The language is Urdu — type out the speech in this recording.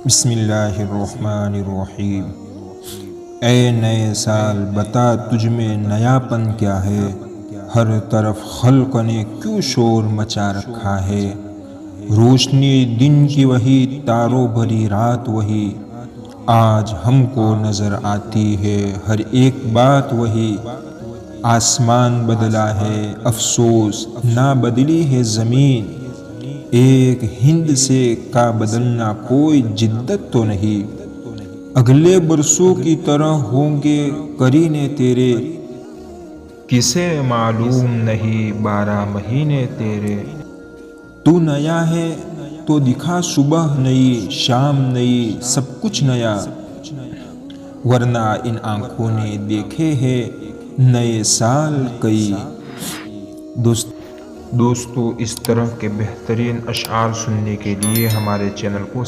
بسم اللہ الرحمن الرحیم۔ اے نئے سال بتا تجھ میں نیا پن کیا ہے، ہر طرف خلق نے کیوں شور مچا رکھا ہے۔ روشنی دن کی وہی، تاروں بھری رات وہی، آج ہم کو نظر آتی ہے ہر ایک بات وہی۔ آسمان بدلا ہے افسوس نہ بدلی ہے زمین، ایک ہند سے کا بدلنا کوئی جدت تو نہیں۔ اگلے برسوں کی طرح ہوں گے قرینے تیرے، کسے معلوم نہیں 12 مہینے تیرے۔ تو نیا ہے تو دکھا صبح نئی، شام نئی، سب کچھ نیا، ورنہ ان آنکھوں نے دیکھے ہیں نئے سال کئی۔ دوستو اس طرح کے بہترین اشعار سننے کے لیے ہمارے چینل کو